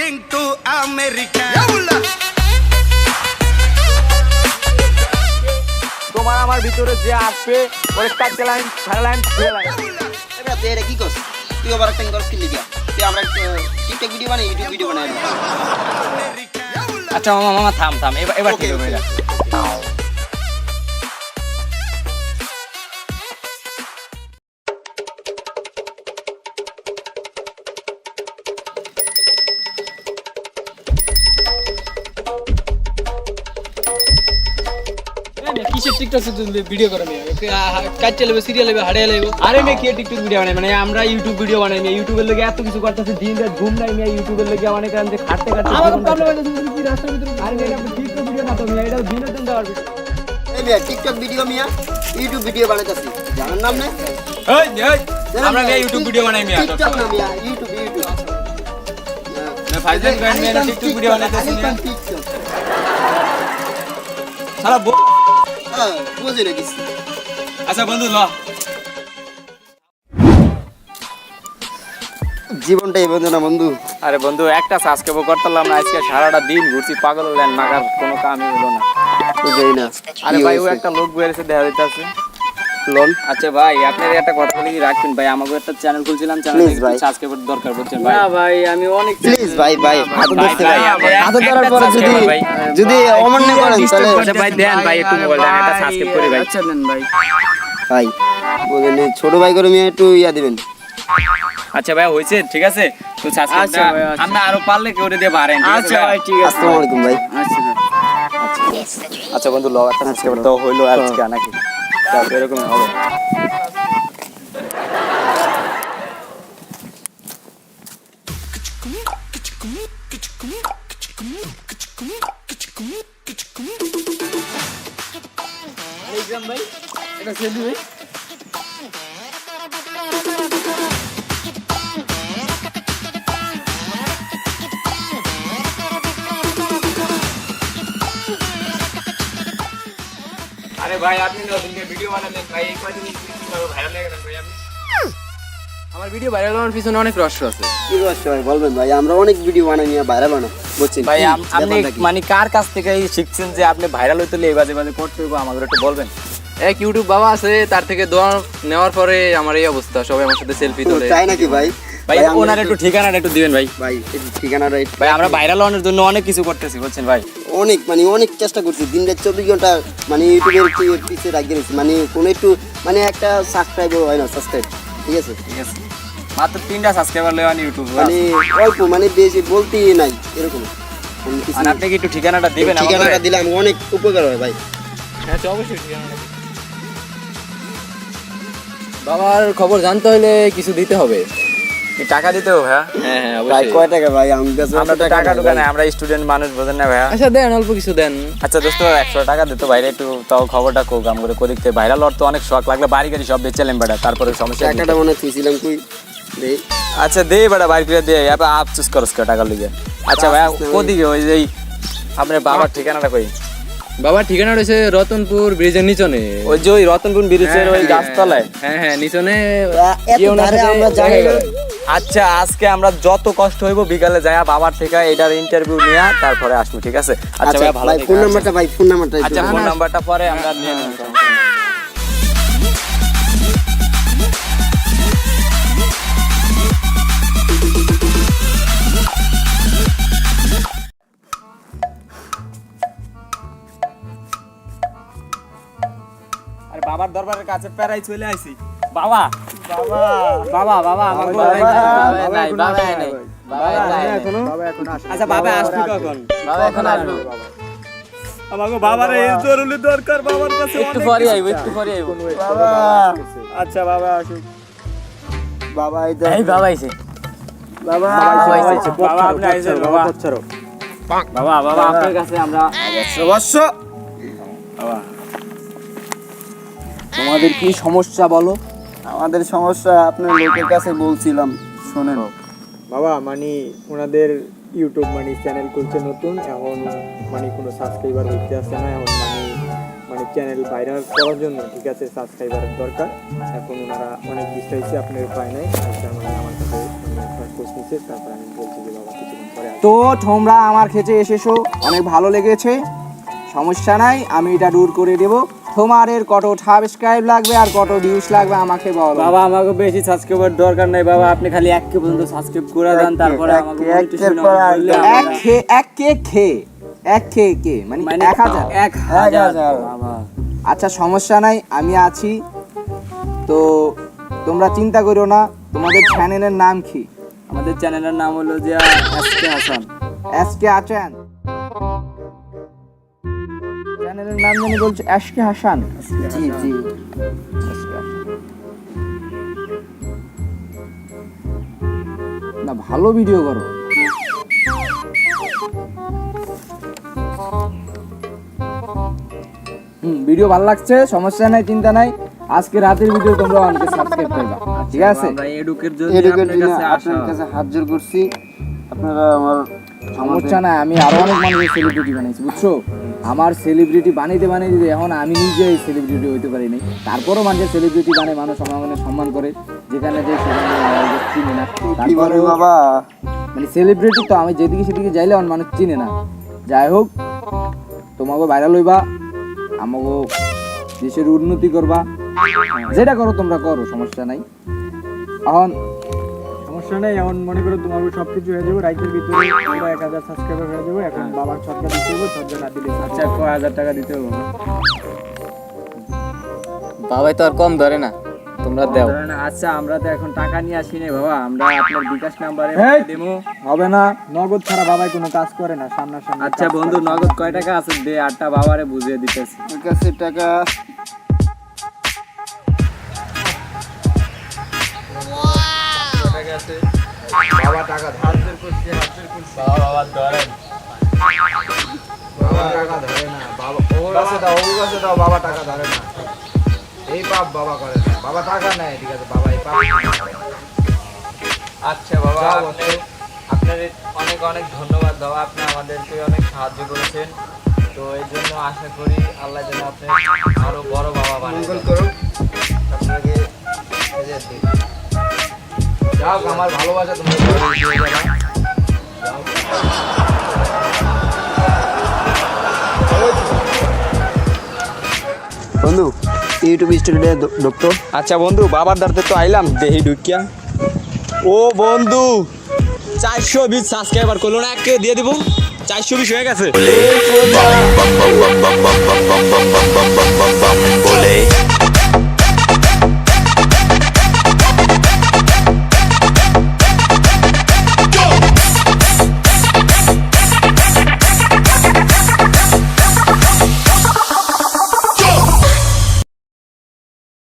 heading to America. তোমার আমার ভিতরে যে আসবে ওর কাটতে লাইন ছাড়া লাইন ফেলে লাইন এবার তুই এটা কি করছিস? তুই আবার একটা করছিস কি লিখা? তুই আমরা টিকটক ভিডিও বানাই, ইউটিউব ভিডিও বানাই। আচ্ছা মামা থাম এবার ঠিক হবে এটা। কিসের টিকটক ভিডিও করে নিয়ে কাজ চালাবে সিরিয়াল হবে হাড়ে লাগবে। আরে মে কি টিকটক ভিডিও বানাই মানে আমরা ইউটিউব ভিডিও বানাই ইউটিউবের লাগি এত কিছু করতেছে দিন রাত ঘুম নাই মিয়া ইউটিউবের লাগি অনেক কারণ যে খাটতে আমার প্রবলেম আছে তুমি কি রাস্তার ভিতরে আরে এটা টিকটক ভিডিও না তো মিয়া এটা বিনোদন দেওয়ার ভিডিও। এই মিয়া টিকটক ভিডিও মিয়া ইউটিউব ভিডিও বানাইতাছি। জানার নাম না? এই আমরা মিয়া ইউটিউব ভিডিও বানাই মিয়া টিকটক না মিয়া ইউটিউব। না ফাইজান গান মিয়া টিকটক ভিডিও বানাইতাছি মিয়া টিকটক। সারা হ্যাঁ বুঝে না কিছু। আচ্ছা বন্ধু ল জীবনটাই বন্ধু না বন্ধু। আরে বন্ধু একটা সাবস্ক্রাইব করতাম না আজকে সারাটা দিন ঘুরছি পাগল হলেন মাগার কোনো কামই হলো না বুঝেই না। আরে ভাই ও একটা লোক বেরিয়েছে দেখা যাইতাছে লোন। আচ্ছা ভাই আপনার একটা কথা বলি রাখবেন ভাই আমাকে একটা চ্যানেল খুলছিলাম চ্যানেল সাবস্ক্রাইবার দরকার বুঝছেন ভাই। না ভাই আমি অনেক প্লিজ ভাই হাত ধরতে ভাই। হাত ধরার পরে যদি অমান্য করেন তাহলে আচ্ছা ভাই দেন ভাই একটু মোবাইল দেন একটা সাবস্ক্রাইব করি ভাই। আচ্ছা দেন ভাই ভাই বলেন ছোট ভাই করে মিয়া একটু ইয়া দিবেন। আচ্ছা ভাই হইছে ঠিক আছে তো সাবস্ক্রাইবটা আমরা আরো পারলে কেউ দিয়ে বাড়েন। আচ্ছা ভাই ঠিক আছে। আসসালামু আলাইকুম ভাই। আচ্ছা বন্ধু লগ একটা সাবস্ক্রাইবার তো হইলো আজকে নাকি তাহলে এরকম হবে। ভাই এটা সেলফি ভাই আরে ভাই আপনি নতুন ভিডিও বানালেন ভাই এই কয়দিন ভাইরাল হয়ে গেলেন ভাই আপনি। আমার ভিডিও ভাইরাল হওয়ার পিছনে অনেক রহস্য আছে। কি রহস্য ভাই বলবেন ভাই? আমরা অনেক ভিডিও বানাই নিয়ে ভাইরাল বানা বুঝছেন ভাই আপনি মানে কার কাছ থেকে শিখছেন যে আপনি ভাইরাল হইতে হলে এই বাজে বাজে করতে হবে আমাদের একটু বলবেন। এক ইউটিউব বাবা আছে তার থেকে দোয়া নেওয়ার পরে আমার এই অবস্থা সবাই আমার সাথে সেলফি তোলে। তাই নাকি ভাই? ভাই ওনার একটু ঠিকানাটা একটু দিবেন ভাই। ভাই ঠিকানাটা ভাই আমরা ভাইরাল হওয়ার জন্য অনেক কিছু করতেছি বুঝছেন ভাই। অনেক চেষ্টা করছি দিন রাত 24 ঘন্টা মানে ইউটিউবের পিছে রাখি গেছি মানে কোনো একটু মানে একটা সাবস্ক্রাইবার হয় না সাবস্ক্রাইব ঠিক আছে মাত্র 3টা সাবস্ক্রাইবার লেওয়ান ইউটিউব মানে অল্প মানে বেশি বলতেই নাই এরকম। আর আপনি কি একটু ঠিকানাটা দিবেন? ঠিকানাটা দিলে আমি অনেক উপকার হয় ভাই। হ্যাঁ অবশ্যই ঠিকানাটা বাবার খবর জানতে হলে কিছু দিতে হবে। কি টাকা দিতে হবে? হ্যাঁ ভাই অবশ্যই। কয় টাকা ভাই? আমার কাছে আমরা তো টাকা ঢোকা নাই আমরা স্টুডেন্ট মানুষ বোঝেন না ভাইয়া। আচ্ছা দেন অল্প কিছু দেন। আচ্ছা দোস্ত 100 টাকা দিত বাইরে একটু তাও খবরটা কোক আম করে কোদিক থেকে ভাইরাল হওয়ার তো অনেক শখ লাগলে বাড়ি গাড়ি সব বেচেলেন বেটা তারপরে সমস্যা টাকাটা মনে থুইছিলাম কই দেই। আচ্ছা দে বেটা বাড়ি ফিরে দে এবার আফসোস করস কে টাকা লিগে। আচ্ছা ভাইয়া কোদিকে ওই যে আপনার বাবার ঠিকানাটা কই? বাবার ঠিকানা রয়েছে রতনপুর ব্রিজের নিচনে। ওই যে ওই রতনপুর ব্রিজের ওই গাছতলায়। হ্যাঁ নিচনে আমরা যাই। আচ্ছা আজকে আমরা যত কষ্ট হইব বিকালে যায়া বাবার থেকে এটার ইন্টারভিউ নিয়া তারপরে আসবো ঠিক আছে? আচ্ছা ভাই ভালো ফোন নাম্বারটা ভাই ফোন নাম্বারটা আচ্ছা ফোন নাম্বারটা পরে আমরা নিয়ে নেব। আরে বাবার দরবারের কাছে প্যারাই চলে আইছি। বাবা বাবা বাবা বাবা আমার নাই বাবা নাই বাবা এখন আসে। আচ্ছা বাবা আসবে কখন? বাবা এখন আসবে। আমাগো বাবার এই জরুরি দরকার বাবার কাছে একটু পরে আইবো বাবা। আচ্ছা বাবা আসুক। বাবা এই বাবা আইছে বাবা আইছে বাবা আপনি আইছেন বাবা বাবা বাবা আপনার কাছে আমরা অবশ্য বাবা তোমাদের কি সমস্যা বলো? আমাদের সমস্যা আপনার লোকের কাছে বলছিলাম শুনেন বাবা মানে ওনাদের ইউটিউব মানে চ্যানেল খুলছে নতুন এখন মানে কোনো সাবস্ক্রাইবার হইতে আসছে না এখন মানে চ্যানেল ভাইরাল করার জন্য ঠিক আছে সাবস্ক্রাইবারের দরকার। এখন ওনারা অনেক বিষয় আপনার উপায় নাই মানে আমার কাছে মানে খোঁজ নিচ্ছে তারপর আমি বলছি যে বাবা কিছুক্ষণ পরে আসবে। তো তোমরা আমার খেতে এসেছো, অনেক ভালো লেগেছে, সমস্যা নাই, আমি এটা দূর করে দেব। তোমাদের কত সাবস্ক্রাইব লাগবে আর কত ভিউজ লাগবে আমাকে বলো। বাবা আমাকে বেশি সাবস্ক্রাইবার দরকার নাই বাবা, আপনি খালি 1K পর্যন্ত সাবস্ক্রাইব করে দেন, তারপরে আমাকে monetisation করলে এক কে মানে 1000। 1000 বাবা। আচ্ছা সমস্যা নাই, আমি আছি। তো তোমরা চিন্তা করো না। তোমাদের চ্যানেলের নাম কি? আমাদের চ্যানেলের নাম হলো যে SK হাসান। এসকে আছেন চ্যানেলের নাম জানি বলছো? এসকে হাসান। জি জি। না ভালো ভিডিও করো। ভিডিও ভালো লাগছে, সমস্যা নাই, চিন্তা নাই। আজকে রাতের ভিডিও তোমরা অনেকে সাবস্ক্রাইব করবা, ঠিক আছে? আমরা এডুকের জন্য এডুকের আপনার জন্য কাছে আসা। আপনার কাছে হাত জোর করছি, আপনারা আমার সমস্যা নাই, আমি আরো অনেক মানুষের সেলিব্রিটি বানাইছি, বুঝছো? আমার সেলিব্রিটি বানাইতে এখন আমি নিজে সেলিব্রিটি হইতে পারি নাই, তারপরও মানুষের সেলিব্রিটি বানায়, মানুষ আমার মানে সম্মান করে, যেখানে যে সেখানে আমাকে চিনে না। কি বলেন তারপরেও বাবা? মানে সেলিব্রিটি তো আমি যেদিকে সেদিকে যাইলে আমার মানুষ চিনে না। যাই হোক, তোমাকে ভাইরাল হইবা, আমাকে দেশের উন্নতি করবা, যেটা করো তোমরা করো, সমস্যা নাই। এখন সমস্যা নেই, এখন মনে করো তোমার সবকিছু হয়ে যাবে, রাইতের ভিতরে পুরো 1000 সাবস্ক্রাইবার হয়ে যাবে। এখন বাবার ছটকা দিতে হবে, ছটকা না দিলে আচ্ছা 1000 টাকা দিতে হবে। বাবাই তো আর কম ধরে না, তোমরা দাও। ধরেন, আচ্ছা আমরা তো এখন টাকা নিয়ে আসি নাই বাবা, আমরা আপনার বিকাশ নাম্বারে এই! দেবো। হবে না, নগদ ছাড়া বাবাই কোনো কাজ করে না, সামনাসামনি। আচ্ছা বন্ধু, নগদ কয় টাকা আছে দে, 8টা বাবারে বুঝিয়ে দিতেছি। আমার কাছে টাকা আচ্ছা বাবা, আপনার অনেক অনেক ধন্যবাদ বাবা, আপনি আমাদেরকে অনেক সাহায্য করেছেন। তো এই জন্য আশা করি আল্লাহ যেন আপনি আরো বড় বাবা বানান। মঙ্গল করুন। আপনাকে যাও, আমার ভালোবাসা তোমার বন্ধু ইউটিউব স্টুডিওতে ঢুকতো। আচ্ছা বন্ধু, বাবার দাঁড়তে তো আইলাম, দেহি ঢুকিয়া। ও বন্ধু, 420 সাবস্ক্রাইবার করলো না, একে দিয়ে দিব, 420 হয়ে গেছে।